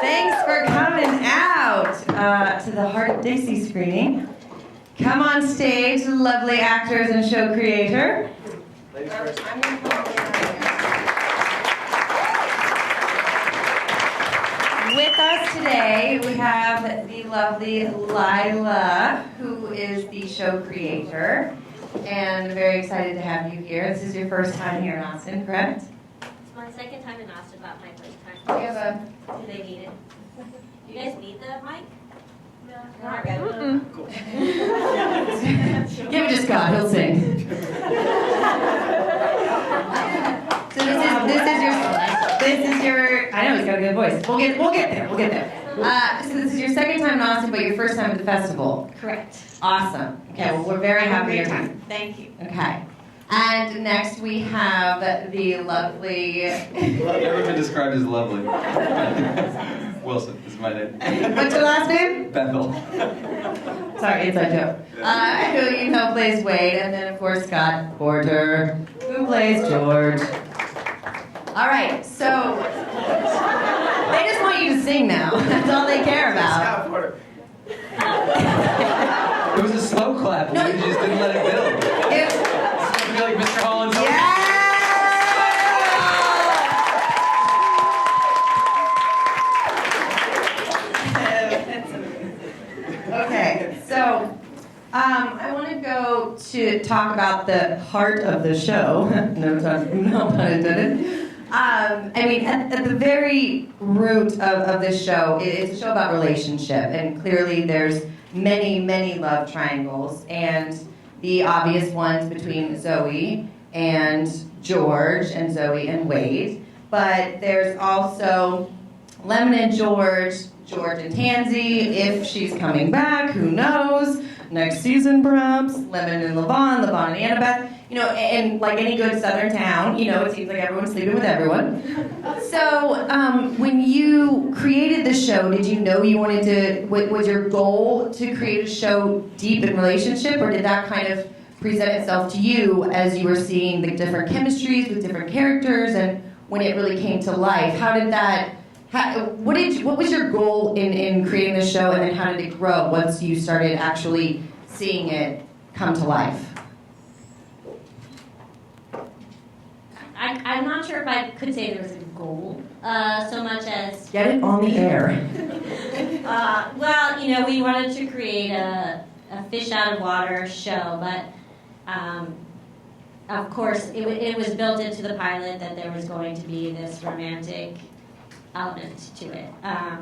Thanks for coming out to the Hart of Dixie screening. Come on stage, lovely actors and show creator. Ladies first. With us today, we have the lovely Leila, who is the show creator. And very excited to have you here. This is your first time here in Austin, correct? It's my second time in Austin, about my first time. Do they need it? Do you guys need the mic? No. Not Cool. Give it to Scott, he'll sing. So this is your, I know he's got a good voice. We'll get there. So this is your second time in Austin, but your first time at the festival. Correct. Awesome. Okay, well, we're very happy you're here. Thank you. Okay. And next we have the lovely... Never been described as lovely. Wilson is my name. What's your last name? Bethel. Sorry, inside joke. Who you know plays Wade, and then of course Scott Porter, who plays George. All right, so they just want you to sing now. That's all they care about. Scott Porter. It was a slow clap. No. You just didn't let it build. It- I feel like Mr. Holland's. Okay, so I want to go to talk about the heart of the show. No pun intended. I mean, at the very root of this show, it's a show about relationship, and clearly there's many love triangles, and the obvious ones between Zoe and George, and Zoe and Wade. But there's also Lemon and George and Tansy, if she's coming back, who knows? Next season, perhaps. Lemon and Levon and Annabeth. You know, and like any good southern town, you know, it seems like everyone's sleeping with everyone. So, when you created the show, did you know you wanted to, was your goal to create a show deep in relationship, or did that kind of present itself to you as you were seeing the different chemistries with different characters, and when it really came to life? How did that, what was your goal in creating the show, and then how did it grow once you started actually seeing it come to life? I'm not sure if I could say there was a goal so much as... Get it on the air. Well, you know, we wanted to create a fish out of water show, but of course it was built into the pilot that there was going to be this romantic element to it. I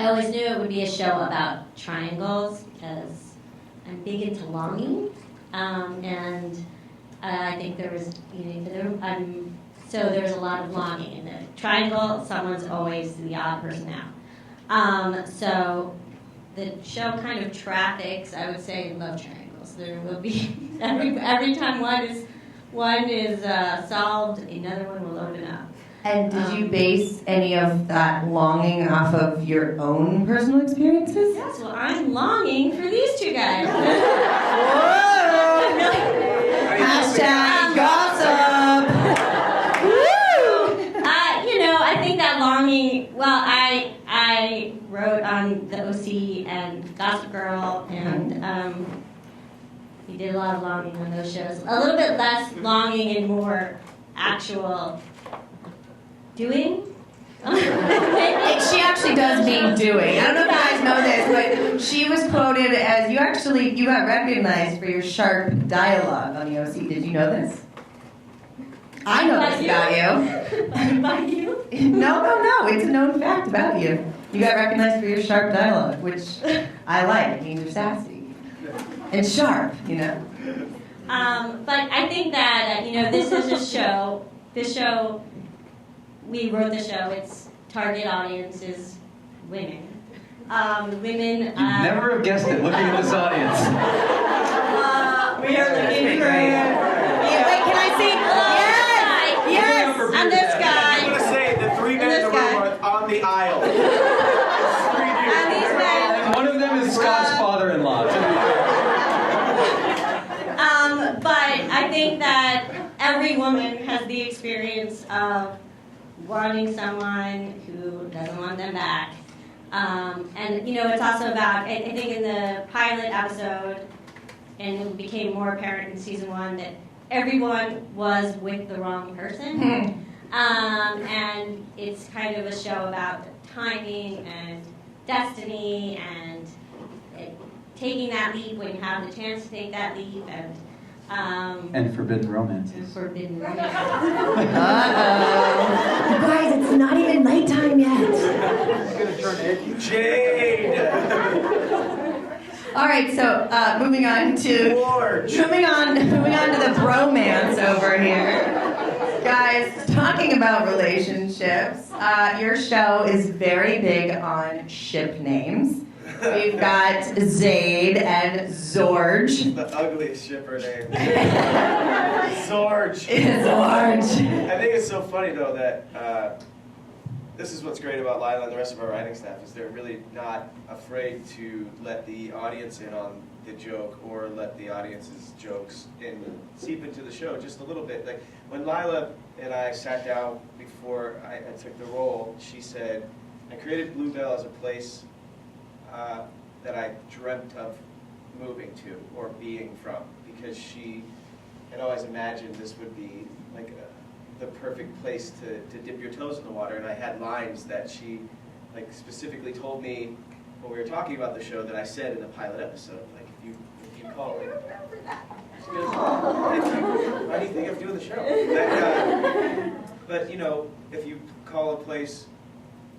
always knew it would be a show about triangles because I'm big into longing, and I think there was, so there's a lot of longing in the triangle. Someone's always the odd person out. So the show kind of traffics, I would say, love triangles. There will be every time one is solved, another one will open up. And did you base any of that longing off of your own personal experiences? Yes, well, I'm longing for these two guys. Whoa! Hashtag gossip! Woo! You know, I think that longing, well, I wrote on the OC and Gossip Girl, and we did a lot of longing on those shows. A little bit less longing and more actual doing. She actually does mean doing. I don't know if you guys know this, but she was quoted as, you got recognized for your sharp dialogue on the OC. Did you know this? I know this about you. By you? No. It's a known fact about you. You got recognized for your sharp dialogue, which I like. It means you're sassy. And sharp, you know. But I think that, this is a show. This show, we wrote the show. Its target audience is women. Women. You'd never have guessed it looking at this audience. We are looking for. Wait, can I see? Yes! And this guy. I'm going to say the three men in the room are on the aisle. And these men. And one of them is Scott's father-in-law. But I think that every woman has the experience of wanting someone who doesn't want them back. And, you know, it's also about, I think in the pilot episode, and it became more apparent in season 1, that everyone was with the wrong person. And it's kind of a show about timing and destiny and taking that leap when you have the chance to take that leap, and forbidden romances. Forbidden romance. Uh-oh. You guys, it's not even nighttime yet. It's gonna turn edgy. Jade! All right, so moving on to the bromance over here. Guys, talking about relationships, your show is very big on ship names. We've got Zayd and Zorge. The ugliest shipper name. Zorge. Zorge. I think it's so funny though that this is what's great about Leila and the rest of our writing staff is they're really not afraid to let the audience in on the joke or let the audience's jokes seep into the show just a little bit. Like when Leila and I sat down before I took the role, she said, I created Bluebell as a place that I dreamt of moving to or being from, because she had always imagined this would be like the perfect place to dip your toes in the water. And I had lines that she like specifically told me when we were talking about the show that I said in the pilot episode. Like if you call it, she goes, why do you think I'm doing the show? But you know, if you call a place,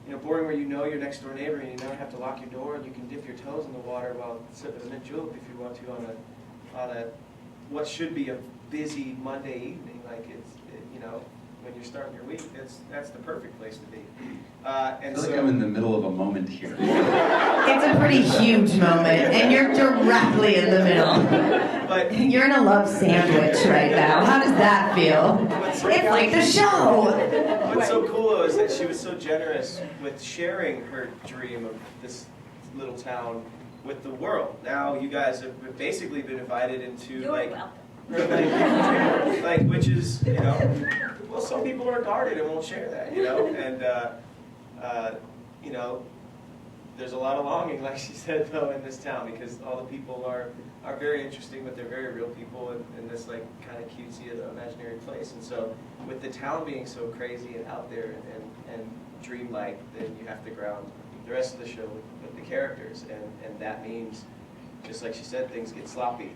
you know, boring where you know your next door neighbor and you never have to lock your door and you can dip your toes in the water while sipping a mint julep if you want to on a what should be a busy Monday evening. Like you know, when you're starting your week, that's the perfect place to be. I feel like I'm in the middle of a moment here. It's a pretty huge moment, and you're directly in the middle. But You're in a love sandwich right now. How does that feel? It's like the show. what's so cool is that she was so generous with sharing her dream of this little town with the world. Now you guys have basically been invited into which is, you know, well, some people are guarded and won't share that, you know, and you know, there's a lot of longing, like she said, though, in this town, because all the people are very interesting, but they're very real people in this like kind of cutesy imaginary place. And so with the town being so crazy and out there and dreamlike, then you have to ground the rest of the show with the characters, and that means, just like she said, things get sloppy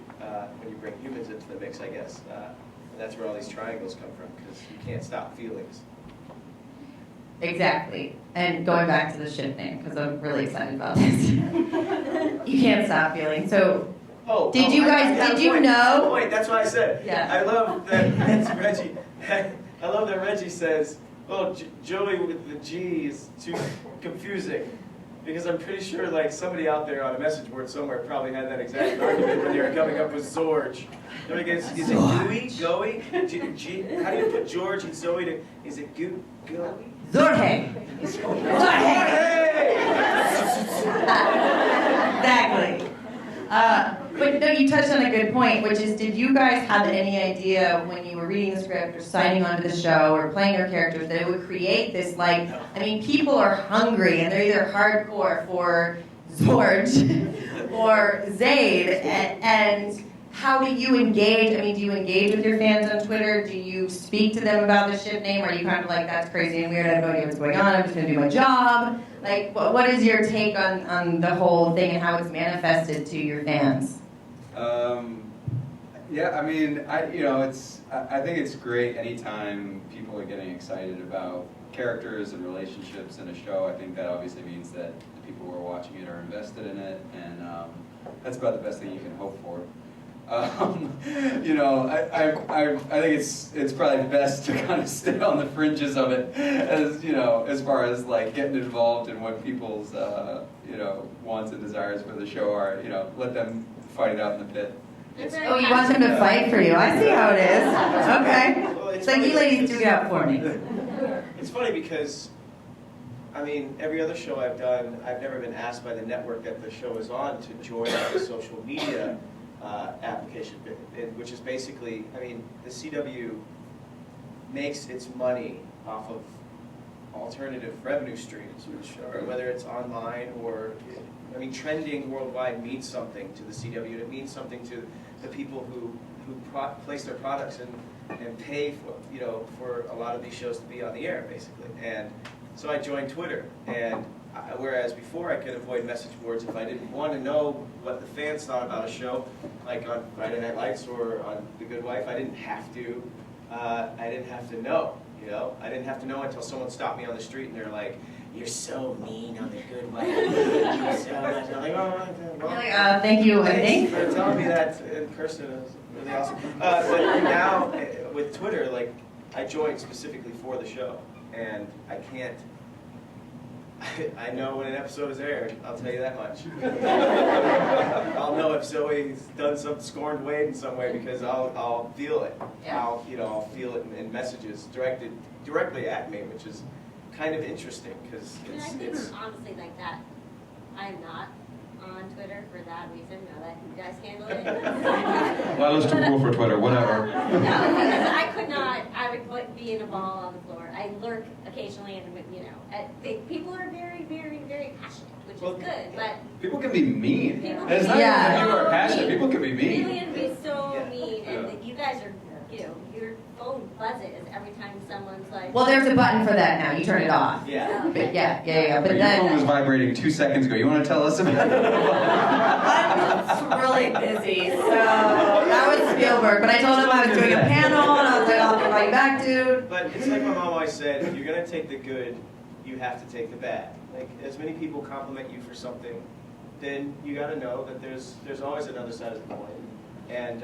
when you bring humans into the mix, I guess. And that's where all these triangles come from, because you can't stop feelings. Exactly. And going back to the ship name, because I'm really excited about this. You can't stop feeling. So, did you know? Point. That's what I said. Yeah. I love that Reggie. I love that Reggie says, "Oh, Joey with the G is too confusing," because I'm pretty sure like somebody out there on a message board somewhere probably had that exact argument when they were coming up with Zorge. Is it Gooey, Goey? How do you put George and Zoe to? Is it Gooey? Zorge. Exactly. But no, you touched on a good point, which is, did you guys have any idea when you were reading the script or signing onto the show or playing your characters that it would create this, like, I mean, people are hungry and they're either hardcore for Zorge or Zayd, and how do you engage? I mean, do you engage with your fans on Twitter? Do you speak to them about the ship name? Are you kind of like, that's crazy and weird, I have no idea what's going on, I'm just going to do my job? Like, what is your take on the whole thing and how it's manifested to your fans? Yeah, I mean, I think it's great anytime people are getting excited about characters and relationships in a show. I think that obviously means that the people who are watching it are invested in it, and that's about the best thing you can hope for. You know, I think it's probably best to kind of stay on the fringes of it, as you know, as far as like getting involved in what people's you know, wants and desires for the show are. You know, let them fight it out in the pit. Oh, you want them to fight for you? I see how it is. Okay. Well, It's like, you ladies do it out for me. It's funny because, I mean, every other show I've done, I've never been asked by the network that the show is on to join the social media application, which is basically, I mean, the CW makes its money off of alternative revenue streams, which are, whether it's online or, I mean, trending worldwide means something to the CW, and it means something to the people who place their products and pay for, you know, for a lot of these shows to be on the air, basically. And so I joined Twitter, and whereas before I could avoid message boards if I didn't want to know what the fans thought about a show, like on Friday Night Lights or on The Good Wife, I didn't have to. I didn't have to know. You know, I didn't have to know until someone stopped me on the street and they're like, "You're so mean on The Good Wife." You're so much. I'm like, "Oh, well, thank you, thanks for telling me that in person. It was really awesome." But now with Twitter, like, I joined specifically for the show, and I can't. I know when an episode is aired, I'll tell you that much. I'll know if Zoe's done some scorned Wade in some way because I'll feel it. Yeah. I'll feel it in messages directly at me, which is kind of interesting because I think honestly like that. I'm not on Twitter for that reason. I'll let you guys handle it. Lila's too cool for Twitter, whatever. No, because I could not. I would be in a ball on the floor. I lurk occasionally, and you know, people are very, very, very passionate, which is good. But People can be mean. People It's not can be even that so people are passionate. mean. People can be mean. People can be so Yeah. mean, and you guys are, you know, your phone buzzes every time someone's like. Well, there's a button for that now. You turn it off. Yeah. But yeah. But Your phone was then vibrating 2 seconds ago. You want to tell us about it? I'm really busy, so that was Spielberg. But I told him I was doing a panel, and I was like, "I'll call you back, dude." But it's like my mom always said, if you're going to take the good, you have to take the bad. Like, as many people compliment you for something, then you got to know that there's always another side of the coin. And,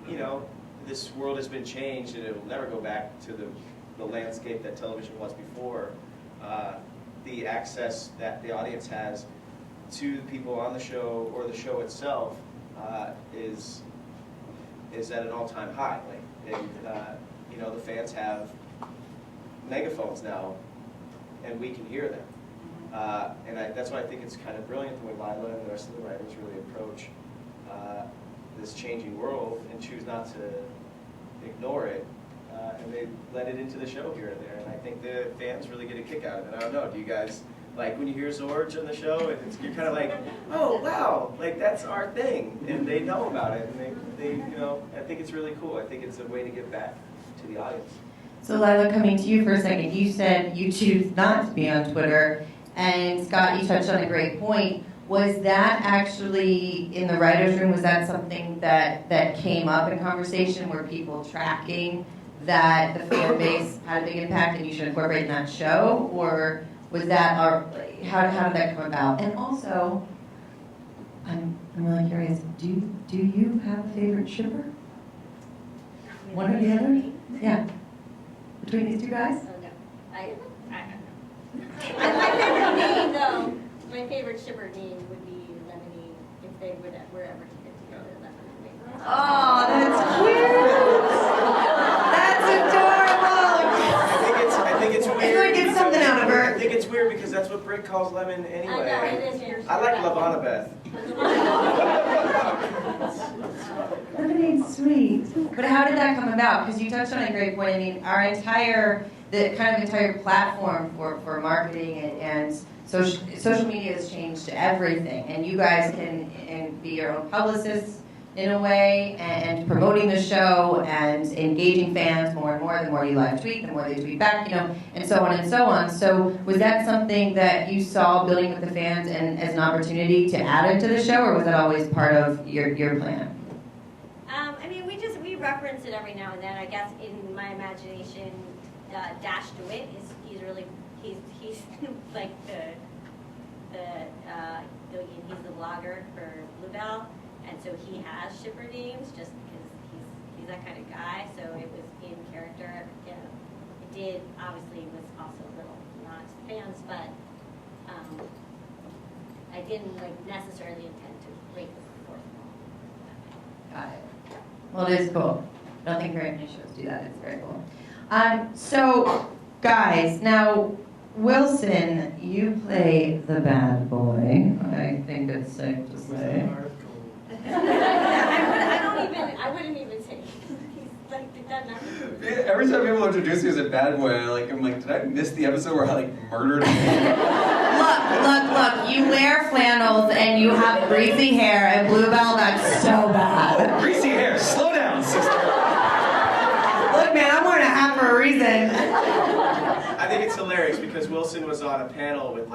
you know, this world has been changed, and it will never go back to the landscape that television was before. The access that the audience has to the people on the show or the show itself is at an all-time high. Like, and, you know, the fans have megaphones now, and we can hear them. And that's why I think it's kind of brilliant the way Leila and the rest of the writers really approach this changing world and choose not to ignore it. And they let it into the show here and there. And I think the fans really get a kick out of it. I don't know, do you guys, like when you hear Zorge on the show, and you're kind of like, "Oh, wow, like that's our thing." And they know about it, and they you know, I think it's really cool. I think it's a way to give back to the audience. So Leila, coming to you for a second, you said you choose not to be on Twitter, and Scott, you touched on a great point. Was that actually in the writers' room? Was that something that came up in conversation? Were people tracking that the fan base had a big impact and you should incorporate in that show, or was that how did that come about? And also, I'm really curious. Do you have a favorite shipper? One or the other? Yeah. Between these two guys? Oh, no. I don't know. My favorite name, though, my favorite shipper name would be Lemony, if they were ever to get together. Lemony. Oh, that's cute. That's adorable. I think it's weird. It's like get something out of her. I think it's weird because that's what Brick calls Lemon anyway. I know, it is your I like shipper. Lavana Beth. Lemonade's sweet. But how did that come about? Because you touched on a great point. I mean, the entire platform for marketing and social media has changed everything. And you guys can be your own publicists in a way, and promoting the show and engaging fans more and more. The more you live tweet, the more they tweet back, you know, and so on and so on. So was that something that you saw building with the fans and as an opportunity to add it to the show, or was that always part of your plan? I mean, we reference it every now and then. I guess in my imagination, Dash DeWitt he's he's like he's the blogger for Bluebell. And so he has shipper names just because he's that kind of guy. So it was in character. You know, it obviously was also a little not fans, but I didn't necessarily intend to break the fourth wall. Got it. Well, it is cool. I don't think very many shows do that. It's very cool. So, guys, now Wilson, you play the bad boy. I think it's safe to say. I wouldn't even say he's like Every time people introduce me as a bad boy, I'm like, did I miss the episode where I murdered a man? Look, you wear flannels and you have greasy hair, and Bluebell, that's so bad. Greasy hair, slow down, sister. Look, man, I'm wearing a hat for a reason. I think it's hilarious because Wilson was on a panel with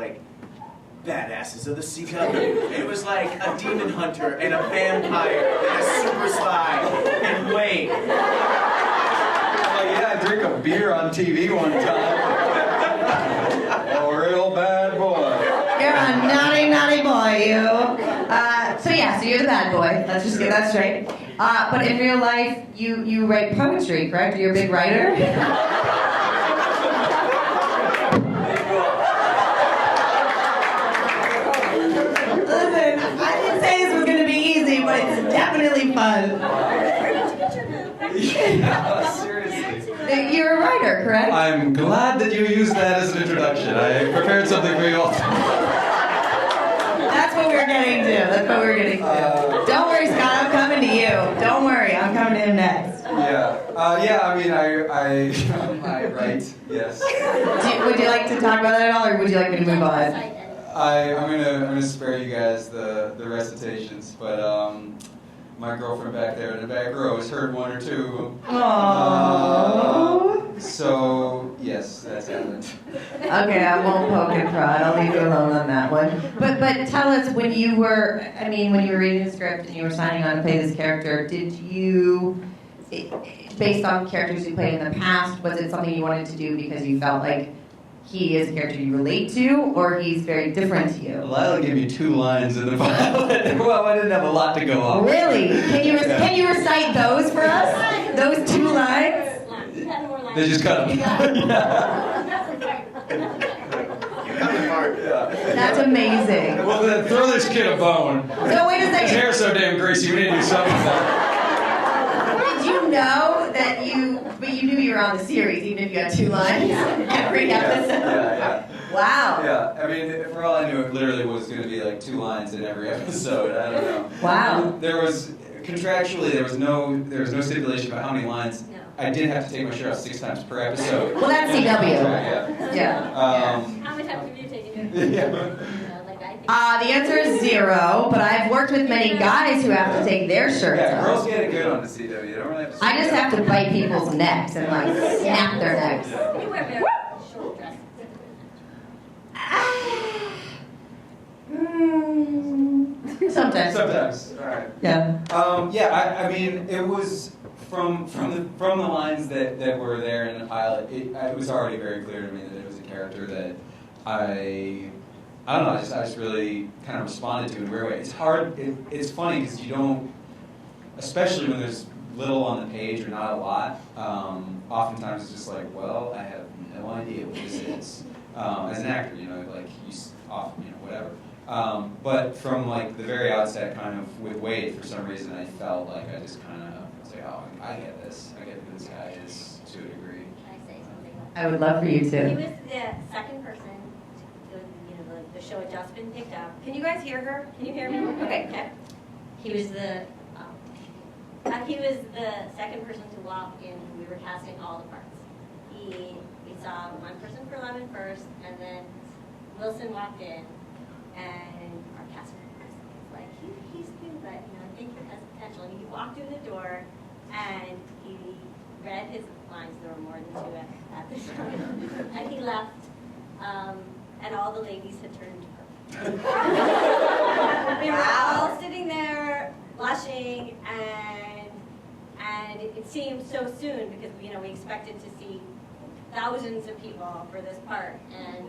badasses of the sea cover. It was like a demon hunter and a vampire and a super spy and Wayne. Yeah, I drink a beer on TV one time. A real bad boy. You're a naughty boy, you. So you're the bad boy. Let's just get that straight. But in real life, you write poetry, correct? You're a big writer? Listen, I didn't say this was going to be easy, but it's definitely fun. Yeah, seriously. You're a writer, correct? I'm glad that you used that as an introduction. I prepared something for you all. That's what we're getting to. Don't worry, Scott. I'm coming to you. Don't worry. I'm coming to him next. I write, yes. Would you like to talk about that at all, or would you like me to move on? I'm gonna spare you guys the recitations, but my girlfriend back there in the back row has heard one or two. Aww. So yes, that's happened. Okay, I won't poke and prod. I'll leave you alone on that one. But tell us, when you were reading the script and you were signing on to play this character, did you, based on characters you played in the past, was it something you wanted to do because you felt like he is a character you relate to, or he's very different to you? Lila gave me 2 lines in the pilot. Well, I didn't have a lot to go off. Really? Can you recite those for us? Those 2 lines? They just cut them. You got the part. That's amazing. Well, then throw this kid a bone. So wait a His second. hair's so damn greasy, we need to do something about Did you know that but you knew you were on the series, even if you had 2 lines every episode? Yeah. Wow. Yeah, I mean, for all I knew, it literally was going to be 2 lines in every episode. I don't know. Wow. Contractually, there was no stipulation about how many lines. No. I did have to take my shirt off 6 times per episode. Well, that's CW. Yeah. How many times have you taken it? Yeah. The answer is 0, but I've worked with many guys who have to take their shirts Yeah, girls off. get it good on the CW. You don't really have to. I just have to bite people's necks and snap their necks. You wear very short dresses. Sometimes. Sometimes. All right. Yeah. I mean, it was from the lines that were there in the pilot. It was already very clear to me that it was a character that I don't know. I just really kind of responded to in a weird way. It's hard. It's funny because you don't, especially when there's little on the page or not a lot. Oftentimes it's just well, I have no idea what this is. As an actor, whatever. But from the very outset, kind of with Wade, for some reason, I felt like I just kind of was oh, I get this. I get who this guy is to a degree. Can I say something? I would love for you He to. was the second person. The show had just been picked up. Can you guys hear her? Can you hear me? Okay. He was the second person to walk in when we were casting all the parts. We saw one person for Lemon first, and then Wilson walked in, and our cast member was like, he's new, but I think he has potential. And he walked through the door, and he read his lines. There were more than 2 at the time, and he left. And all the ladies had turned to her. We were all sitting there, blushing, and it seemed so soon because we expected to see thousands of people for this part. And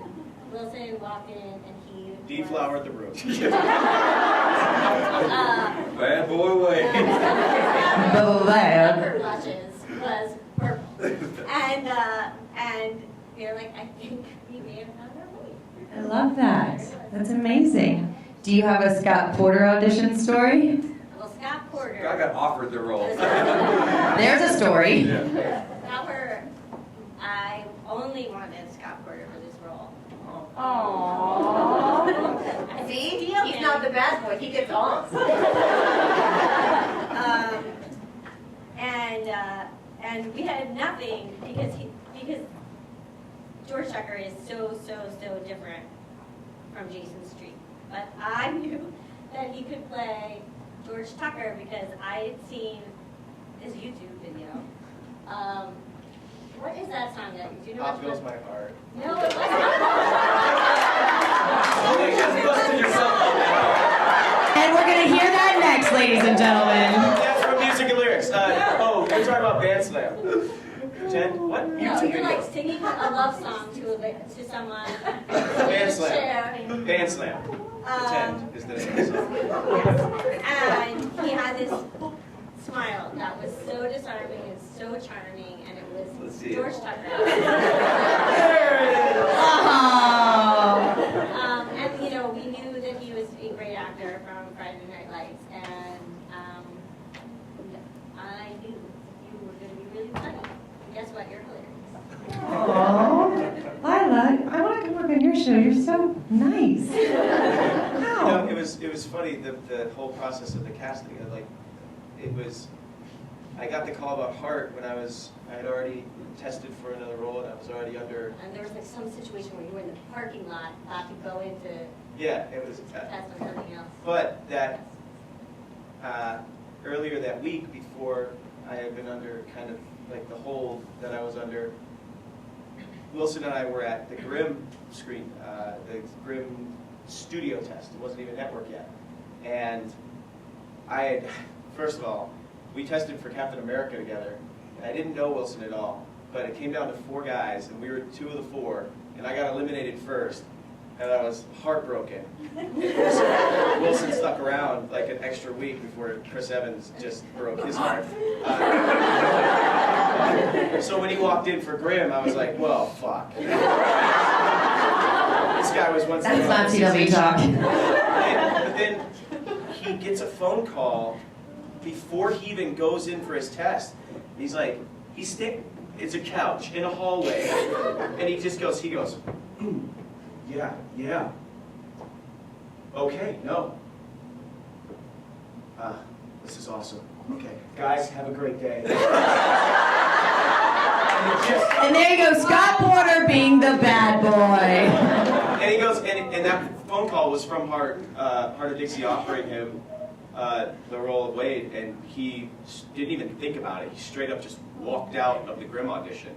Wilson walked in, and he deflowered the room. Bad boy Wade. Her blushes was purple, and you're I think we may have found our way. I love that. That's amazing. Do you have a Scott Porter audition story? Well, Scott Porter. I got offered the role. There's a story. I only wanted Scott Porter for this role. Aww. See? He's not the bad boy. He gets off. And we had nothing because George Tucker is so different from Jason Street. But I knew that he could play George Tucker because I had seen his YouTube video. What is that song that do you know? How Goes My Heart. No, it wasn't. You just busted yourself on that. And we're going to hear that next, ladies and gentlemen. That's from Music and Lyrics. Oh, we're talking about Band Slam. Pretend? What? No, YouTube you're video. like singing a love song to someone. Band Slam. Share. Band Slam. Pretend is the name of the song. And he had this smile that was so disarming and so charming, and it was Let's see it. George Tucker. Oh. And we knew that he was a great actor from Friday Night Lights, and I knew you were going to be really funny. And guess what? You're hilarious. Oh, Leila, I want to come work on your show. You're so nice. Wow. It was funny, the whole process of the casting. I got the call about Hart when I had already tested for another role, and I was already under. And there was like some situation where you were in the parking lot about to go into Yeah, it was. test on something else. But that earlier that week, before I had been under kind of like the hold that I was under, Wilson and I were at the Grimm the Grimm studio test. It wasn't even network yet. And first of all, we tested for Captain America together. And I didn't know Wilson at all, but it came down to 4 guys, and we were 2 of the 4, and I got eliminated first. And I was heartbroken. Wilson stuck around like an extra week before Chris Evans just broke his heart. So when he walked in for Grimm, I was like, well, fuck. This guy was once. That's not CW talk. But then he gets a phone call before he even goes in for his test. He's like, it's a couch in a hallway, and he goes, yeah. Okay, no. This is awesome. Okay, guys, have a great day. And there you go, Scott Porter being the bad boy. And he goes, and that phone call was from Hart of Dixie offering him the role of Wade, and he didn't even think about it. He straight up just walked out of the Grimm audition.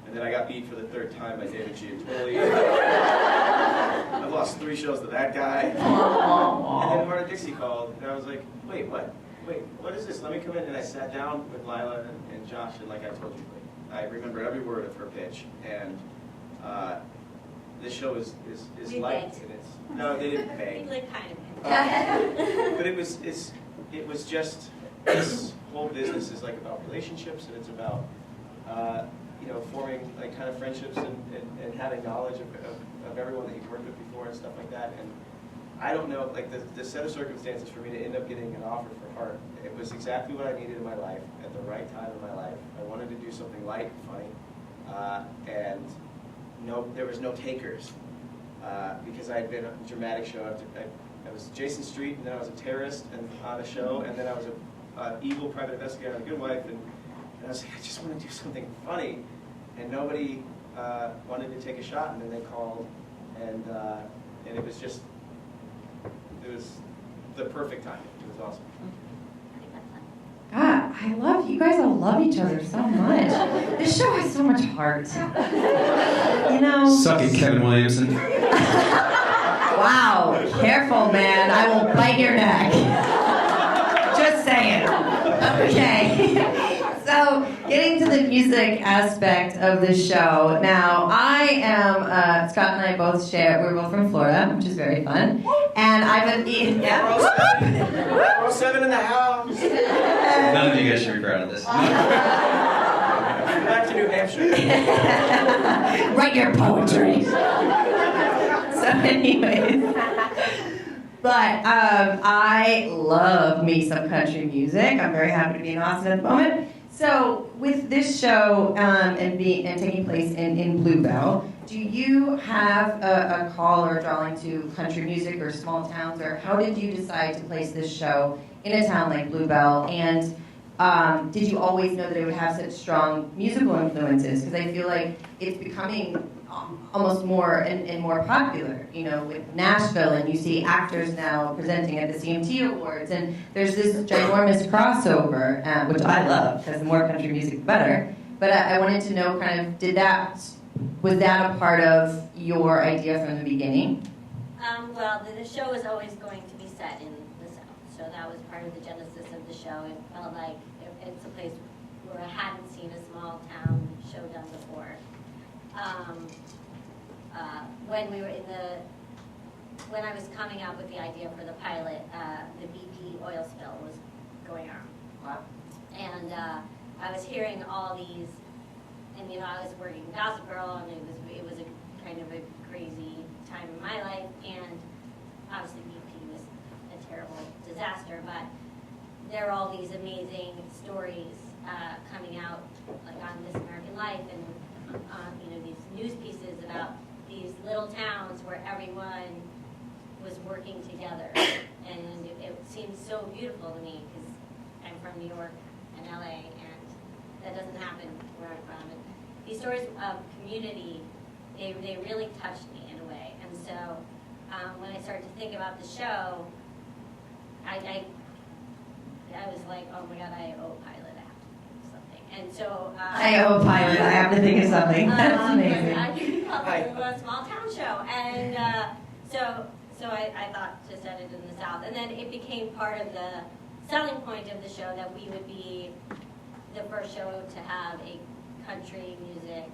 And then I got beat for the 3rd time by David Giantoli. I lost 3 shows to that guy. And then Hart of Dixie called, and I was like, wait, what? Wait, what is this? Let me come in. And I sat down with Leila and Josh, and like I told you, I remember every word of her pitch. And this show is We light. begged. And no, they didn't beg. Like kind of. But it was just, this whole business is like about relationships, and it's about forming like kind of friendships and having knowledge of everyone that you've worked with before and stuff like that. And I don't know, like the set of circumstances for me to end up getting an offer for Hart, it was exactly what I needed in my life at the right time in my life. I wanted to do something light and funny, and there was no takers, because I had been on a dramatic show. I was Jason Street, and then I was a terrorist and on a show, and then I was an evil private investigator on A Good Wife, and I was like, I just want to do something funny, and nobody wanted to take a shot, and then they called, and it was the perfect timing. It was awesome. God, I love you guys all love each other so much. This show has so much heart. Suck it, Kevin Williamson. Wow, careful, man. I will bite your neck. Just saying. Okay. So, getting to the music aspect of the show. Now, I am, Scott and I both we're both from Florida, which is very fun. And I've been eating, yeah. 407 in the house. None of you guys should be proud of this. Back to New Hampshire. Write your poetry. So anyways. But I love me some country music. I'm very happy to be in Austin at the moment. So with this show and taking place in Bluebell, do you have a call or drawing to country music or small towns, or how did you decide to place this show in a town like Bluebell? And did you always know that it would have such strong musical influences? Because I feel like it's becoming almost more and more popular, you know, with Nashville, and you see actors now presenting at the CMT Awards, and there's this ginormous crossover, which I love, because the more country music, the better. But I wanted to know, kind of, was that a part of your idea from the beginning? Well, the show was always going to be set in the South, so that was part of the genesis of the show. It felt like it's a place where I hadn't seen a small town show done before. When I was coming up with the idea for the pilot, the BP oil spill was going on. Wow. And I was hearing all these, and you know, I was working Gossip Girl, and it was a kind of a crazy time in my life, and obviously BP was a terrible disaster, but there are all these amazing stories coming out, like on This American Life, and you know, these news pieces about these little towns where everyone was working together, and it seemed so beautiful to me because I'm from New York and LA, and that doesn't happen where I'm from. And these stories of community, they really touched me in a way. And so when I started to think about the show, I was like, oh my God, I owe Pilot something. And so I owe Pilot. I have to think of something. That's amazing. I can come up with a small town show, and so I thought to set it in the South, and then it became part of the selling point of the show that we would be the first show to have a country music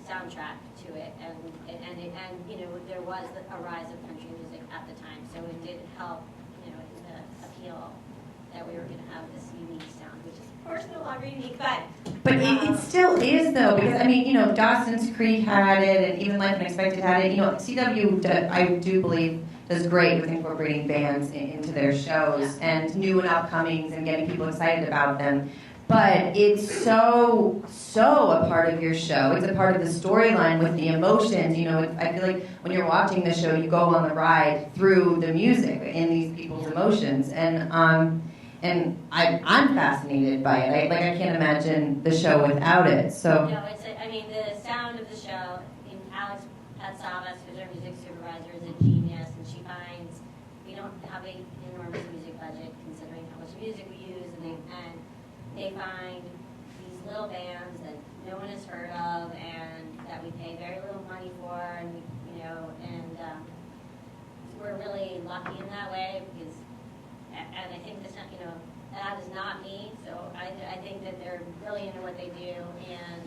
soundtrack to it, and you know, there was a rise of country music at the time, so it did help, you know, the appeal that we were going to have this unique sound, which is of course no longer unique, but it still is, though, because I mean, you know, Dawson's Creek had it, and even Life Unexpected had it. You know, CW, I do believe, does great with incorporating bands into their shows, and new and upcomings, and getting people excited about them. But it's so a part of your show. It's a part of the storyline with the emotions. You know, I feel like when you're watching the show, you go on the ride through the music and these people's emotions. And I'm fascinated by it. I can't imagine the show without it. So. No, I mean, the sound of the show. Alex Patsavas, who's our music supervisor, is a genius, and she finds we don't have an enormous music budget considering how much music we use, and they find these little bands that no one has heard of and that we pay very little money for, and you know, and we're really lucky in that way because, and I think this, you know, that is not me. So I think that they're brilliant in what they do, and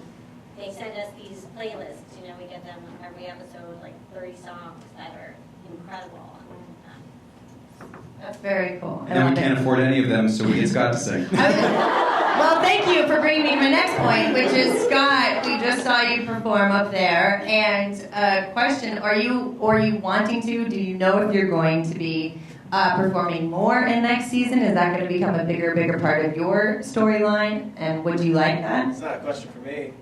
they send us these playlists. You know, we get them every episode, like 30 songs that are incredible. That's very cool. And then we can't afford any of them, so we get Scott to sing. Well, thank you for bringing me to my next point, which is, Scott, we just saw you perform up there. And question, are you wanting to? Do you know if you're going to be performing more in next season? Is that going to become a bigger part of your storyline? And would you like that? It's not a question for me.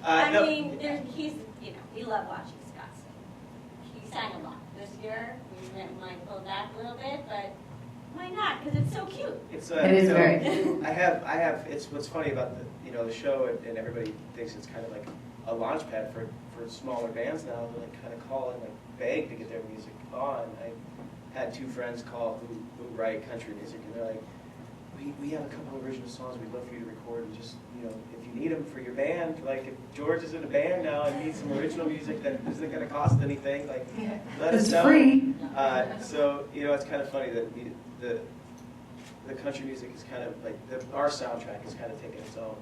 I No. mean, he's, you know, we love watching Scott sing. He sang a lot this year. We might pull back a little bit, but why not? Because it's so cute. It is very. I have. It's what's funny about the show, and everybody thinks it's kind of like a launch pad for smaller bands now. They like kind of call and like beg to get their music on. I had two friends call who write country music, and they're like, we have a couple of original songs we'd love for you to record, and just, you know, if you need them for your band, like if George is in a band now and needs some original music that isn't going to cost anything, like let us know. It's free. So, you know, it's kind of funny that the country music is kind of like our soundtrack is kind of taking its own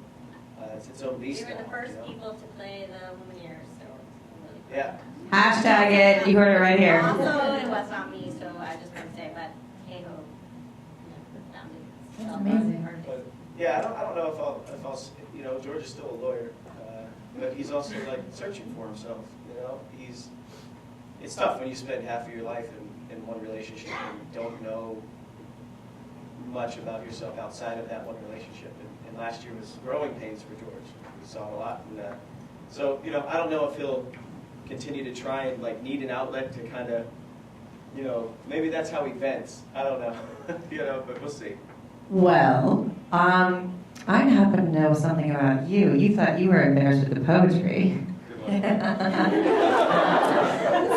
beast. We were the now, first you know? people to play the Lumineers, so I'm really proud. Yeah. Hashtag it. You heard it right here. Also, it was not me, so I just want to say, but hey ho, That's amazing. But yeah, I don't know if I'll you know, George is still a lawyer, but he's also like searching for himself. You know, it's tough when you spend half of your life in one relationship and you don't know much about yourself outside of that one relationship. And last year was growing pains for George. We saw a lot from that. So, you know, I don't know if he'll continue to try and like need an outlet to kind of maybe that's how he vents. I don't know, but we'll see. Well, I happen to know something about you. You thought you were embarrassed with the poetry.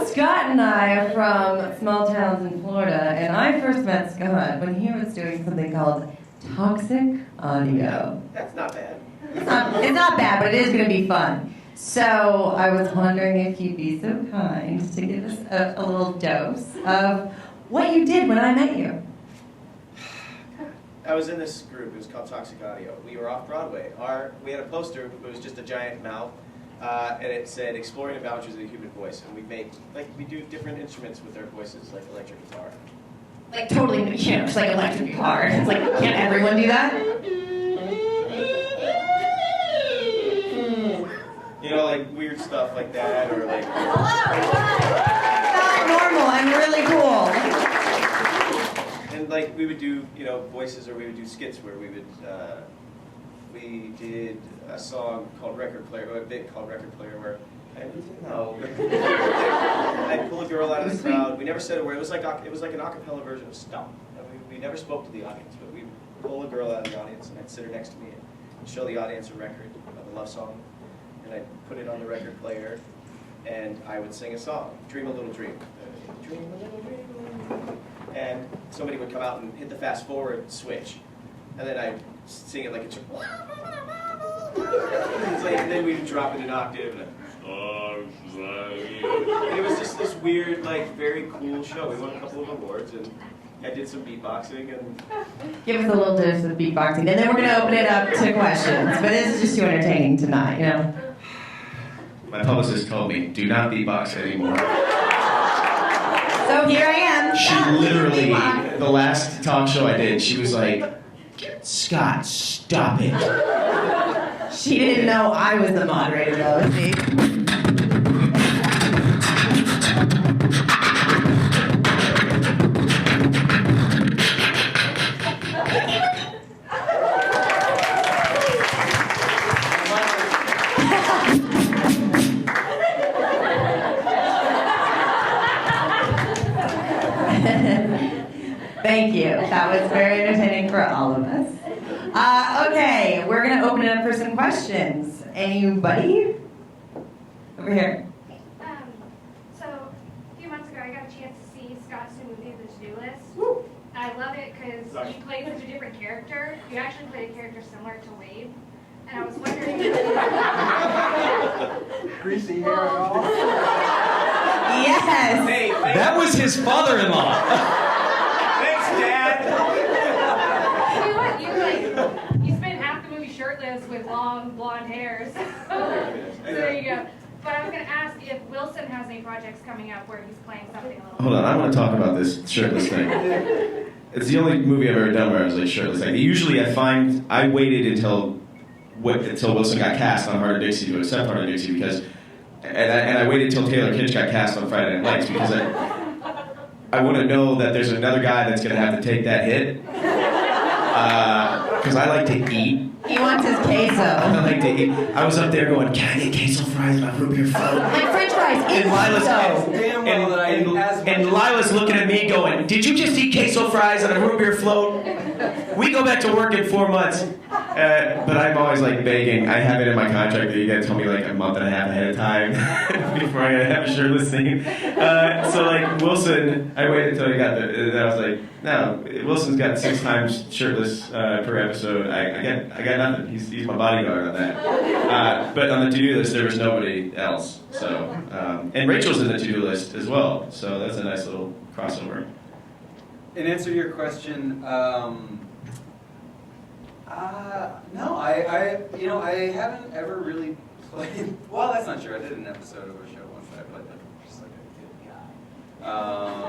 Scott and I are from small towns in Florida, and I first met Scott when he was doing something called Toxic Audio. That's not bad. It's not bad, but it is going to be fun. So I was wondering if you'd be so kind to give us a little dose of what you did when I met you. I was in this group. It was called Toxic Audio. We were off Broadway. We had a poster. It was just a giant mouth, and it said "Exploring the Boundaries of the Human Voice." And we do different instruments with our voices, like electric guitar. Like totally, just like electric guitar. It's like, can't everyone do that? Like weird stuff like that, or like. Not normal. I'm really cool. And we would do, voices, or we would do skits where we did a song called Record Player, or a bit called Record Player, where I'd pull a girl out of the crowd. We never said a word. It was like an a cappella version of Stop. We never spoke to the audience, but we'd pull a girl out of the audience, and I'd sit her next to me and show the audience a record of a love song, and I'd put it on the record player, and I would sing a song, Dream a Little Dream. Dream a little dream. And somebody would come out and hit the fast forward switch, and then I'd sing it like a and then we'd drop it an octave, and it was just this weird, very cool show. We won a couple of awards, and I did some beatboxing. And give us a little dose of beatboxing, and then we're going to open it up to questions. But this is just too entertaining tonight, My publicist told me, do not beatbox anymore. So here I am. She literally, the last talk show I did, she was like, Scott, stop it. She didn't know I was the moderator, though, see? Thank you. That was very entertaining for all of us. Okay, we're going to open it up for some questions. Anybody? Over here. So, a few months ago, I got a chance to see Scott's new movie, The To-Do List. Woo. I love it because you played such a different character. You actually played a character similar to Wade. And I was wondering... Greasy hair and all? Yes! Hey, That was his father-in-law. thanks, Dad! You know what? You spent half the movie shirtless with long blonde hairs. So there you go. But I was going to ask if Wilson has any projects coming up where he's playing something a little... Hold on, I want to talk about this shirtless thing. It's the only movie I've ever done where I was shirtless. Usually I waited until Wilson got cast on Hart of Dixie to accept Hart of Dixie because, and I waited until Taylor Kitsch got cast on Friday Night Lights because I want to know that there's another guy that's going to have to take that hit. Because I like to eat. He wants his queso. I like to eat. I was up there going, can I get queso fries and a root beer float? Like French fries. And Lila's, Damn well that I eat as much and Lila's looking at me going, did you just eat queso fries and a root beer float? We go back to work in 4 months. But I'm always begging. I have it in my contract that you got to tell me a month and a half ahead of time before I have a shirtless scene. So Wilson, I waited until he got there. And I was like, no, Wilson's got 6 times shirtless per episode. I got nothing. He's my bodyguard on that. But on the to-do list, there was nobody else. So and Rachel's in the to-do list as well. So that's a nice little crossover. In answer to your question, no, I haven't ever really played. Well, that's not true. I did an episode of a show once that I played just a good guy. I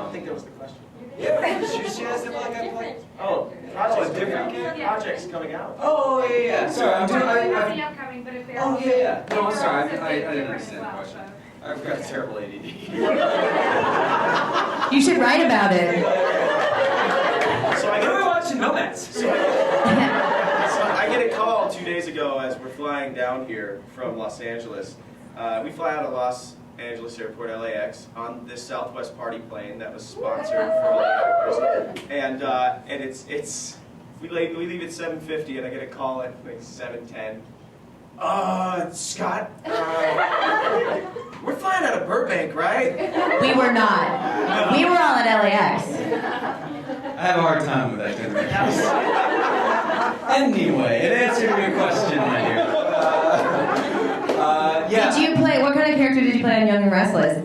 don't think that was the question. Yeah, she asked if I played. Oh, projects a different character? Projects coming out. Oh yeah. Sorry, I'm doing. Nothing upcoming, but if they're Oh yeah. No, I'm they're sorry. also I didn't different understand the as well, question. so. I've got terrible ADD. You should write about it. So I We're watching Nomads. So I get a call 2 days ago as we're flying down here from Los Angeles. We fly out of Angeles Airport, LAX, on this Southwest party plane that was sponsored for and it's we leave at 7:50 and I get a call at like 7:10. Scott, we're flying out of Burbank, right? We were not. We were all at LAX. I have a hard time with that kind of thing. Anyway, it answered your question, my dear. Yeah. Did you play, what kind of character did you play on Young and Restless?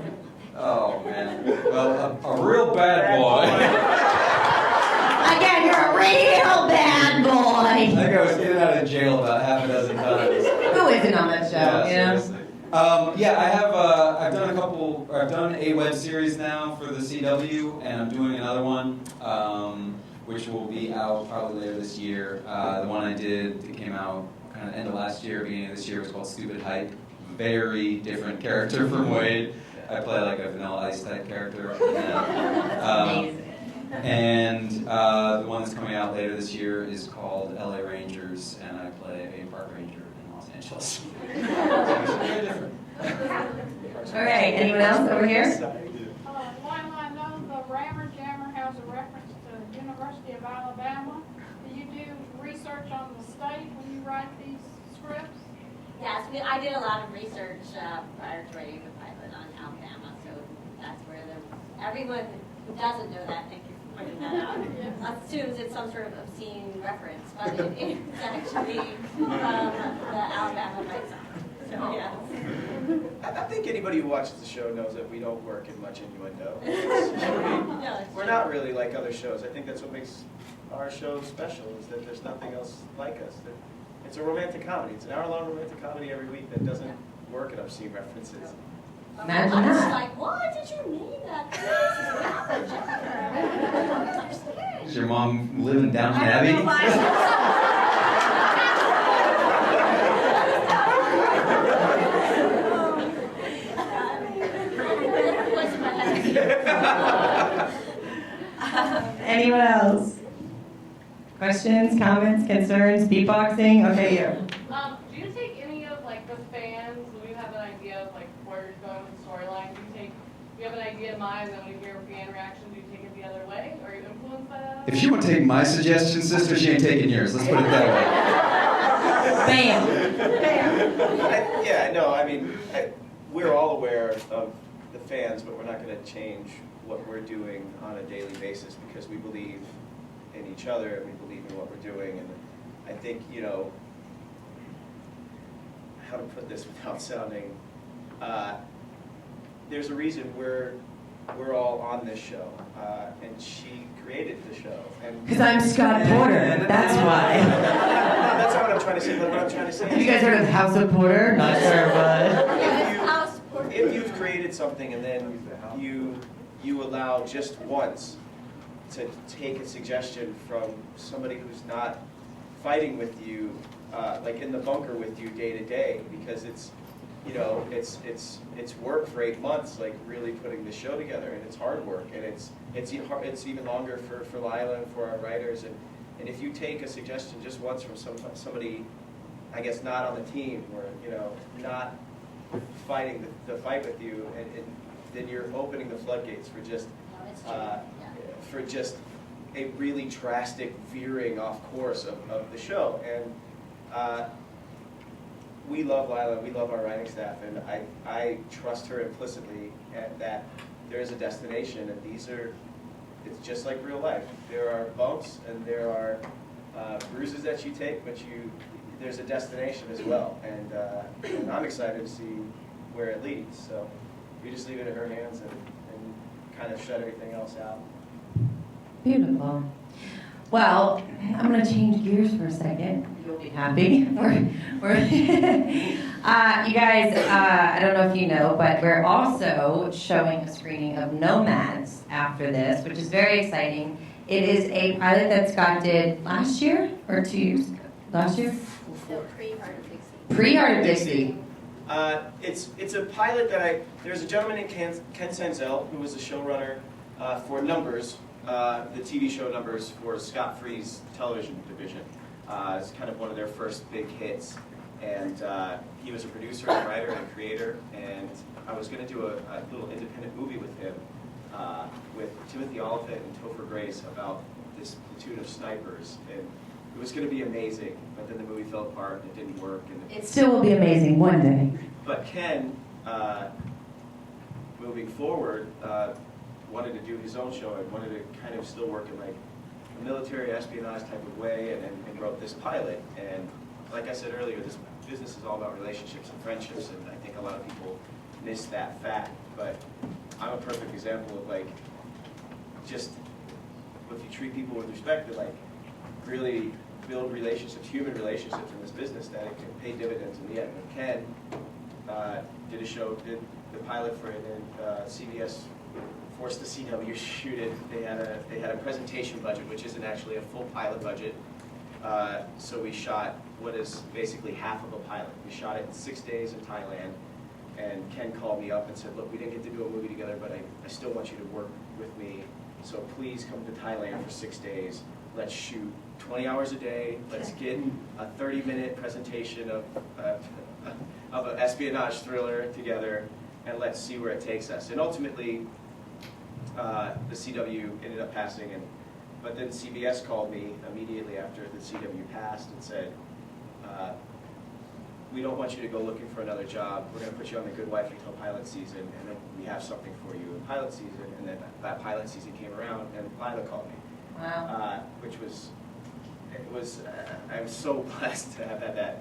Oh, man. Well, a real bad boy. Again, you're a real bad boy. I think I was in out of jail about half a dozen times. Who isn't on that show, Yeah, you know? seriously. Yeah, I've done a web series now for the CW, and I'm doing another one, which will be out probably later this year. The one I did that came out kind of end of last year, beginning of this year, was called Stupid Hype. Very different character from Wade. I play like a Vanilla Ice type character. And the one that's coming out later this year is called LA Rangers, and I play a park ranger in Los Angeles. Very different. All right, anyone else over here? While I know the Rammer Jammer has a reference to University of Alabama, do you do research on the state when you write these scripts? Yes, I did a lot of research prior to writing the pilot on Alabama, so that's where everyone who doesn't know that, thank you for pointing that out, assumes it's some sort of obscene reference, but it's actually the Alabama White Sox. So, yes. I think anybody who watches the show knows that we don't work in much innuendo. We're not really like other shows. I think that's what makes our show special, is that there's nothing else like us. It's a romantic comedy. It's an hour-long romantic comedy every week that doesn't work at obscene references. Imagine I was that. like, what did you mean that? Is your mom living down in Abbey? Anyone else? Questions, comments, concerns, beatboxing? Okay, you. Do you take any of like the fans when you have an idea of like where you're going with the storyline? Do you have an idea in mind, and then when you hear a fan reaction, do you take it the other way? Are you influenced by that? If she won't take my suggestion, sister, she ain't taking yours. Let's put it that Bam. Yeah, no, I mean, we're all aware of the fans, but we're not going to change what we're doing on a daily basis because we believe in each other and we believe in what we're doing. And I think, you know, how to put this without sounding, there's a reason we're all on this show, and she created the show. Because I'm Scott Porter, that's why. That's not what I'm trying to say, but what I'm trying to say Have you guys heard of House of Porter? Not sure, but... If you've created something and then you allow just once to take a suggestion from somebody who's not fighting with you, like in the bunker with you day to day, because it's, you know, it's work for 8 months, like really putting the show together, and it's hard work, and it's even longer for Leila and for our writers, and if you take a suggestion just once from somebody, I guess not on the team, or you know, not fighting the fight with you, and then you're opening the floodgates for just a really drastic veering off course of the show. And we love Leila, we love our writing staff, and I trust her implicitly that there is a destination, and it's just like real life. There are bumps and there are bruises that you take, but there's a destination as well, and I'm excited to see where it leads. So we just leave it in her hands and kind of shut everything else out. Beautiful. Well, I'm going to change gears for a second. You'll be happy. You guys, I don't know if you know, but we're also showing a screening of Nomads after this, which is very exciting. It is a pilot that Scott did last year or 2 years ago. Last year? So pre-Hart of Dixie. Pre-Hart of Dixie. It's a pilot that there's a gentleman named Ken Senzel who was the showrunner for Numbers, the TV show Numbers for Scott Free's television division. It's kind of one of their first big hits. And he was a producer, and writer, and creator, and I was going to do a little independent movie with him, with Timothy Oliphant and Topher Grace about this platoon of snipers, and it was going to be amazing, but then the movie fell apart and it didn't work. And It still will be amazing one day. But Ken, moving forward, wanted to do his own show and wanted to kind of still work in like a military espionage type of way, and wrote this pilot. And like I said earlier, this business is all about relationships and friendships, and I think a lot of people miss that fact. But I'm a perfect example of like, just if you treat people with respect, to like really build relationships, human relationships in this business, that it can pay dividends in the end. And Ken did the pilot for it, and CBS forced the CW to shoot it. They had a presentation budget, which isn't actually a full pilot budget. So we shot what is basically half of a pilot. We shot it in 6 days in Thailand, and Ken called me up and said, look, we didn't get to do a movie together, but I still want you to work with me, so please come to Thailand for 6 days. Let's shoot 20 hours a day. Let's get a 30-minute presentation of an espionage thriller together, and let's see where it takes us. And ultimately, the CW ended up passing, but then CBS called me immediately after the CW passed and said, we don't want you to go looking for another job. We're going to put you on The Good Wife until pilot season, and then we have something for you in pilot season. And then that pilot season came around, and Leila called me. Wow. I'm so blessed to have had that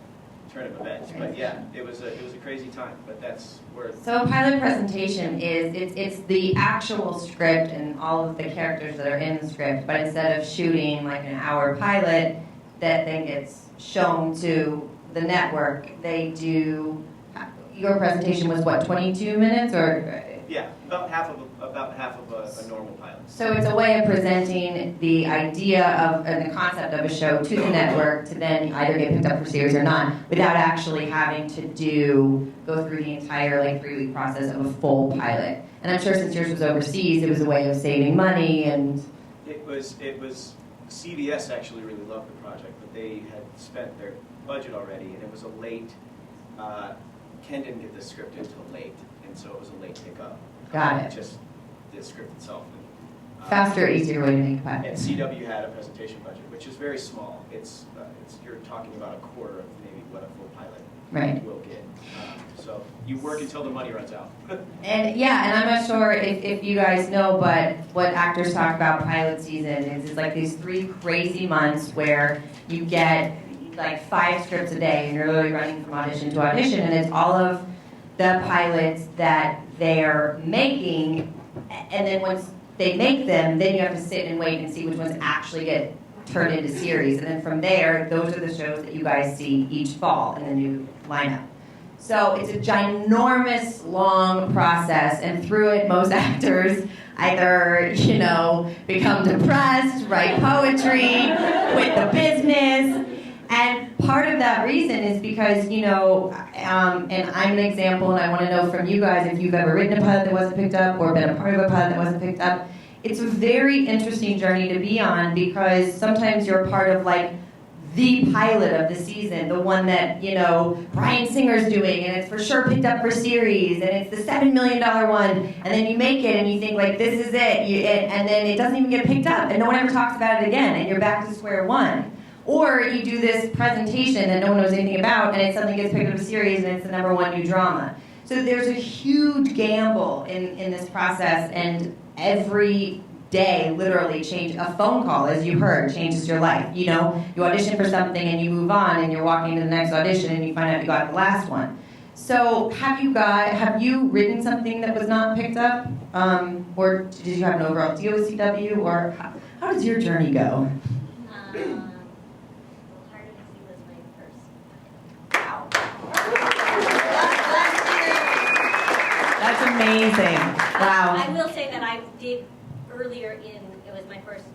turn of events. But yeah, it was a crazy time, but that's where. So a pilot presentation is, it's the actual script and all of the characters that are in the script, but instead of shooting like an hour pilot that then gets shown to the network, they do, your presentation was what, 22 minutes or? Yeah, about half of a normal pilot. So it's a way of presenting the idea of and the concept of a show to the network to then either get picked up for series or not, without actually having to go through the entire like 3-week process of a full pilot. And I'm sure since yours was overseas, it was a way of saving money and. It was CBS actually really loved the project, but they had spent their budget already, and it was a late. Ken didn't get the script until late, and so it was a late pickup. Got it. Just the script itself. And, faster, easier way to make a pilot. And CW had a presentation budget, which is very small. It's you're talking about a quarter of maybe what a full pilot will get. So you work until the money runs out. And yeah, and I'm not sure if you guys know, but what actors talk about pilot season is like these 3 crazy months where you get like 5 scripts a day and you're literally running from audition to audition, and it's all of the pilots that they're making, and then once they make them, then you have to sit and wait and see which ones actually get turned into series, and then from there, those are the shows that you guys see each fall in the new lineup. So it's a ginormous, long process, and through it, most actors either, become depressed, write poetry, quit the business, and part of that reason is because, and I'm an example, and I want to know from you guys if you've ever written a pilot that wasn't picked up or been a part of a pilot that wasn't picked up. It's a very interesting journey to be on because sometimes you're a part of, like, the pilot of the season, the one that, Bryan Singer's doing, and it's for sure picked up for series, and it's the $7 million one, and then you make it, and you think, like, this is it, and then it doesn't even get picked up, and no one ever talks about it again, and you're back to square one. Or you do this presentation that no one knows anything about, and it suddenly gets picked up a series, and it's the #1 new drama. So there's a huge gamble in this process, and every day literally change. A phone call, as you heard, changes your life. You audition for something and you move on, and you're walking to the next audition, and you find out you got the last one. So have you written something that was not picked up, or did you have an overall deal with CW, or how does your journey go? That's amazing. Wow. I will say that I did earlier it was my first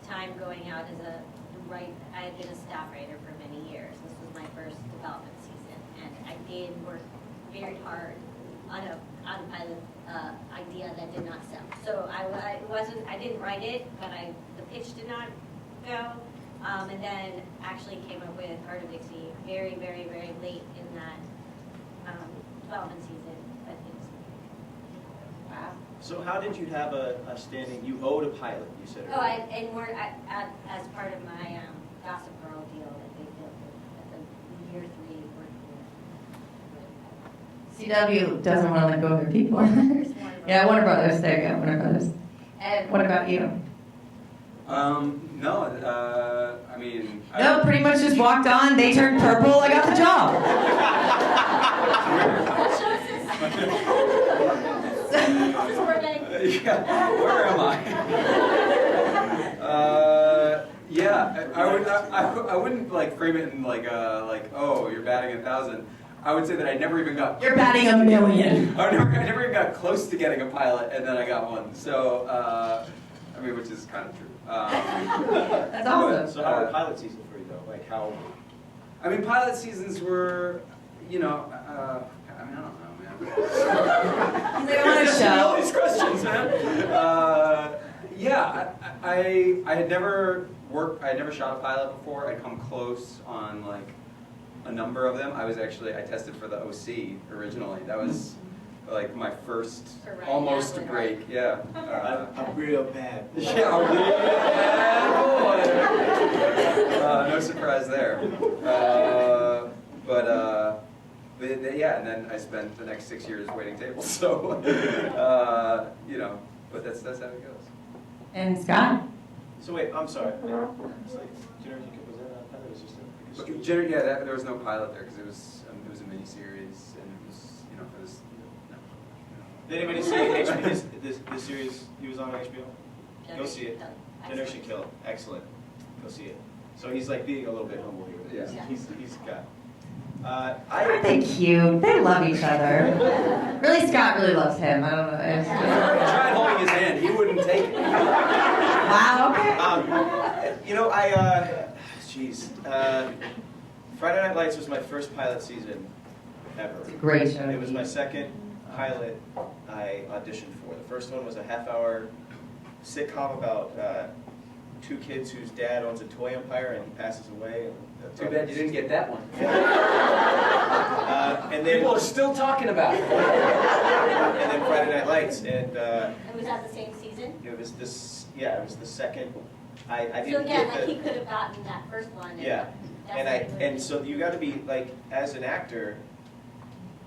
time going out as I had been a staff writer for many years. This was my first development season, and I did work very hard on a pilot idea that did not sell. So I didn't write it, but the pitch did not go. And then actually came up with Hart of Dixie very, very, very late in that development season. But it was, wow. So how did you have a standing? You owed a pilot. You said. Oh, and we're as part of my Gossip Girl deal that they did at the year 3 work CW doesn't want to let go of their people. Yeah, Warner Brothers. There you go, Warner Brothers. And what about you? No, I mean. No, pretty much just walked on. They turned purple. I got the job. Yeah, where am I? Yeah, I wouldn't like frame it in like oh, you're batting 1,000. I would say that I never even got. You're batting 1,000,000. I never even got close to getting a pilot, and then I got one. So, I mean, which is kind of true. That's awesome. So how was pilot season for you though? Like how? I mean, pilot seasons were, you know, I mean, I don't know, man. They want to show all these questions, man. Yeah, I had never shot a pilot before. I'd come close on like a number of them. I tested for the OC originally. That was like my first almost break. Yeah. I'm real bad. Yeah, I'm real bad boy. No surprise there. But yeah, and then I spent the next 6 years waiting tables. So, you know, but that's how it goes. And Scott? So wait, I'm sorry. It's like Generation Kebbel, was that a pilot? It was just a There was no pilot there because it was a miniseries, and it was, you know, it was. No. Did anybody see the series he was on HBO? Go see it. Generation Kebbel, excellent. Go see it. So he's like being a little bit humble here. Yeah. He's got. Aren't they cute? They love each other. Really, Scott really loves him. I don't know. I tried holding his hand. He wouldn't take it. Wow. Okay. You know, Friday Night Lights was my first pilot season ever. It's a great show. It was my second pilot I auditioned for. The first one was a half-hour sitcom about 2 kids whose dad owns a toy empire and he passes away. Too bad you didn't get that one. And then, people are still talking about it. And then Friday Night Lights, and was that the same season? it was this. Yeah, it was the second. I So didn't yeah, get like the. he could have gotten that first one. Yeah, and so you got to be like, as an actor,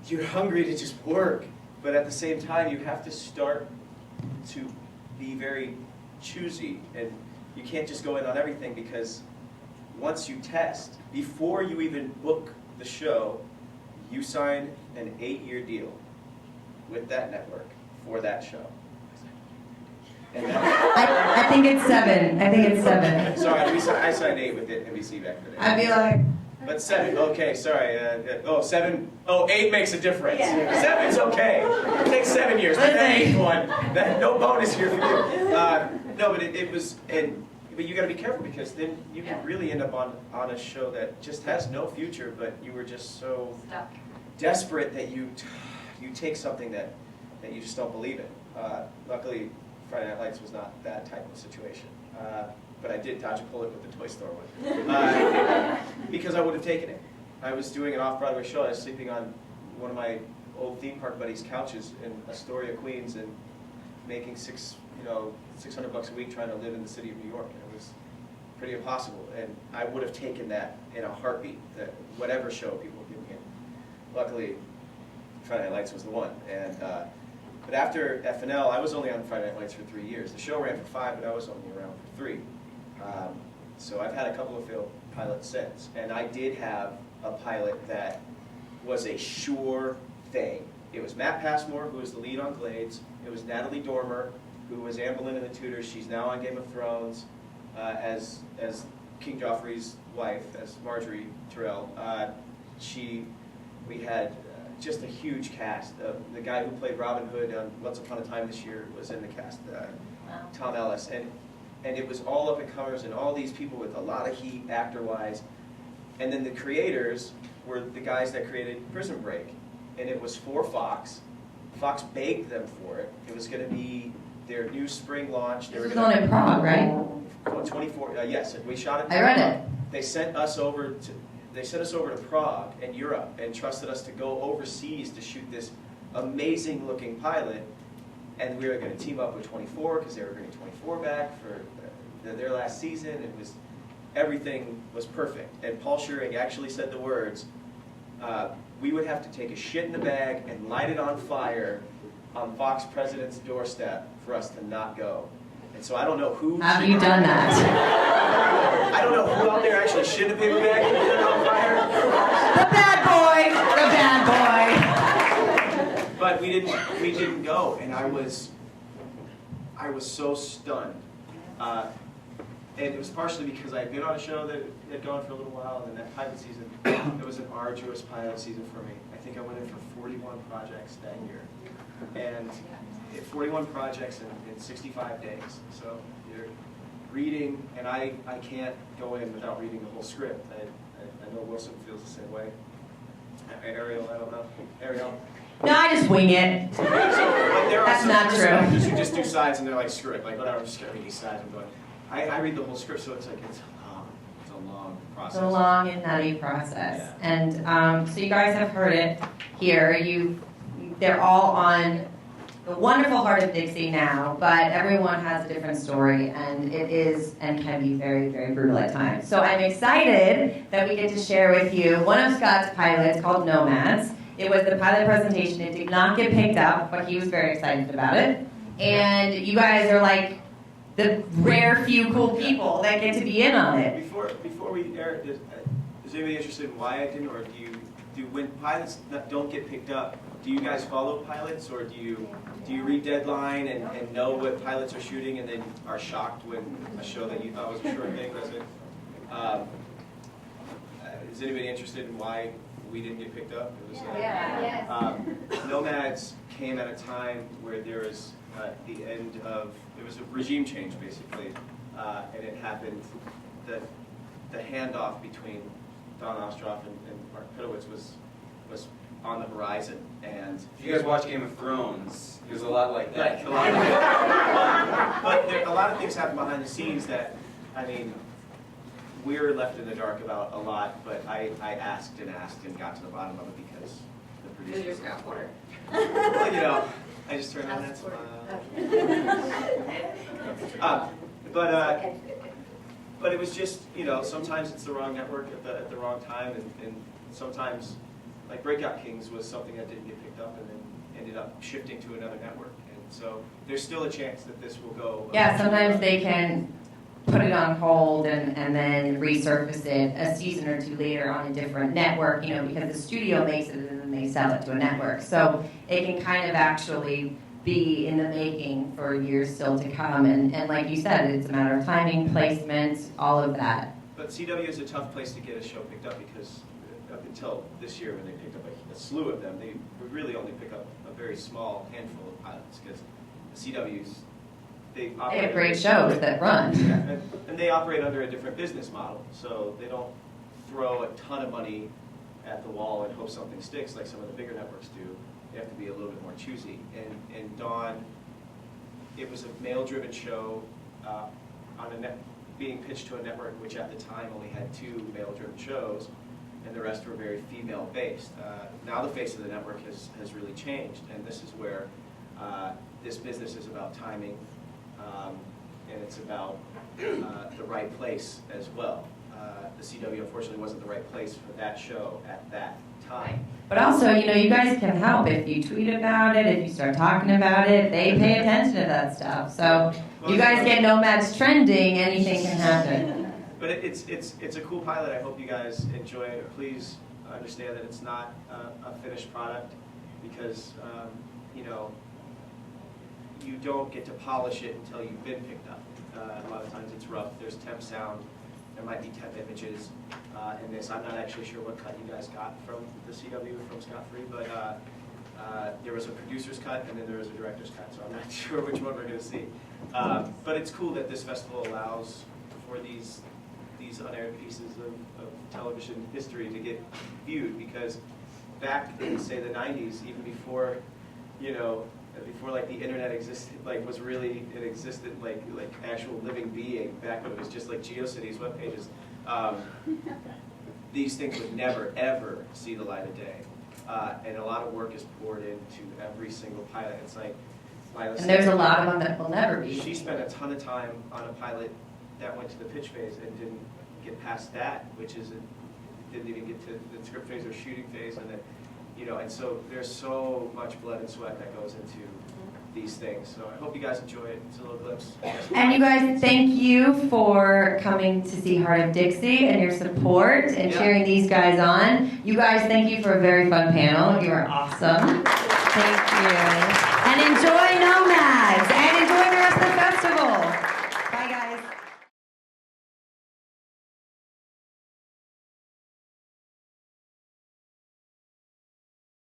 you're hungry to just work, but at the same time you have to start to be very choosy, and you can't just go in on everything because once you test, before you even book the show, you sign an 8-year deal with that network for that show. And I think it's 7. I think it's 7. Sorry, I signed 8 with NBC back then. I'd be like. But 7, okay, sorry. 7. Oh, 8 makes a difference. Yeah. 7's okay. It takes 7 years. But that 8th one, no bonus here for you. No, but it was, but you got to be careful because then you can really end up on a show that just has no future, but you were just so desperate that you take something that you just don't believe in. Luckily, Friday Night Lights was not that type of situation. But I did dodge a bullet with the Toy Store one. Because I would have taken it. I was doing an off-Broadway show. I was sleeping on one of my old theme park buddies' couches in Astoria, Queens, and making $600 a week trying to live in the city of New York. And it was pretty impossible. And I would have taken that in a heartbeat, that whatever show people were giving it. Luckily, Friday Night Lights was the one. And but after FNL, I was only on Friday Night Lights for 3 years. The show ran for 5, but I was only around for 3. So I've had a couple of failed pilots since. And I did have a pilot that was a sure thing. It was Matt Passmore, who was the lead on Glades. It was Natalie Dormer, who was Anne Boleyn in The Tudors. She's now on Game of Thrones as King Joffrey's wife, as Marjorie Tyrell. We had just a huge cast. The guy who played Robin Hood on Once Upon a Time this year was in the cast, Tom Ellis. And it was all up-and-comers and all these people with a lot of heat actor-wise. And then the creators were the guys that created Prison Break. And it was for Fox. Fox begged them for it. It was going to be their new spring launch. They This were was gonna- on in Prague, right? 24. Yes, we shot it. I read it. They sent us over to Prague and Europe and trusted us to go overseas to shoot this amazing looking pilot. And we were going to team up with 24 because they were bringing 24 back for their last season. Everything was perfect. And Paul Scheuring actually said the words, we would have to take a shit in the bag and light it on fire on Fox president's doorstep for us to not go. And so I don't know who... Have you done that? I don't know who out there actually shit in a paper bag and lit it on fire. The bad boy! But we didn't go, and I was so stunned. And it was partially because I had been on a show that had gone for a little while, and then that pilot season, it was an arduous pilot season for me. I think I went in for 41 projects that year. And 41 projects in 65 days. So you're reading, and I can't go in without reading the whole script. I know Wilson feels the same way. Arielle, I don't know. Arielle? No, I just wing it. So, but there are That's some not true. directors who just do sides and they're like, screw it, like whatever, I'm just gonna read these sides. I'm going. I read the whole script, so it's like it's a long process. It's a long and nutty process. Yeah. And so you guys have heard it here. They're all on the wonderful Hart of Dixie now, but everyone has a different story, and it is and can be very, very brutal at times. So I'm excited that we get to share with you one of Scott's pilots called Nomads. It was the pilot presentation. It did not get picked up, but he was very excited about it. And you guys are like the rare few cool people that get to be in on it. Before we air it, is anybody interested in why I didn't, or do when pilots don't get picked up, do you guys follow pilots, or do you read Deadline and know what pilots are shooting and then are shocked when a show that you thought was a short thing doesn't? Is anybody interested in why we didn't get picked up? It was, Nomads came at a time where there was the end of, it was a regime change basically, and it happened, the handoff between Don Ostroff and Mark Pitowitz was on the horizon. And if you guys watch Game of Thrones, it was a lot like that. But a lot of things happen behind the scenes that, I mean, we're left in the dark about a lot, but I asked and got to the bottom of it because the producers... You're Scott Porter. Well, you know, I just turned on that smile. But it was just, you know, sometimes it's the wrong network at the wrong time, and sometimes, like Breakout Kings was something that didn't get picked up and then ended up shifting to another network. And so there's still a chance that this will go... Yeah, sometimes they can put it on hold and then resurface it a season or two later on a different network, you know, because the studio makes it and then they sell it to a network. So it can kind of actually be in the making for years still to come. And like you said, it's a matter of timing, placement, all of that. But CW is a tough place to get a show picked up because up until this year when they picked up a slew of them, they would really only pick up a very small handful of pilots because the CWs, they have great shows that run. Yeah, and they operate under a different business model, so they don't throw a ton of money at the wall and hope something sticks like some of the bigger networks do. They have to be a little bit more choosy. And Dawn, it was a male-driven show being pitched to a network which at the time only had 2 male-driven shows, and the rest were very female-based. Now the face of the network has really changed, and this is where this business is about timing, and it's about the right place as well. The CW unfortunately wasn't the right place for that show at that time. But also, you know, you guys can help if you tweet about it, if you start talking about it. They pay attention to that stuff. So you guys get Nomads trending, anything can happen. But it's a cool pilot. I hope you guys enjoy it. Please understand that it's not a finished product because you know, you don't get to polish it until you've been picked up. A lot of times it's rough. There's temp sound. There might be temp images in this. I'm not actually sure what cut you guys got from the CW from Scott Free, but there was a producer's cut and then there was a director's cut, so I'm not sure which one we're going to see. But it's cool that this festival allows for these unaired pieces of television history to get viewed, because back in, say, the 90s, even before, you know, before like the internet existed, like was really, it existed like actual living being back when it was just like GeoCities web pages. These things would never, ever see the light of day. And a lot of work is poured into every single pilot. It's like, Leila And there's a lot of them that will never be. She spent a ton of time on a pilot that went to the pitch phase and didn't get past that, which is, didn't even get to the script phase or shooting phase, and then, you know, and so there's so much blood and sweat that goes into these things. So I hope you guys enjoy it. It's a little glimpse. And you guys, thank you for coming to see Hart of Dixie and your support and cheering these guys on. You guys, thank you for a very fun panel. You are awesome. Thank you. And enjoy NOW.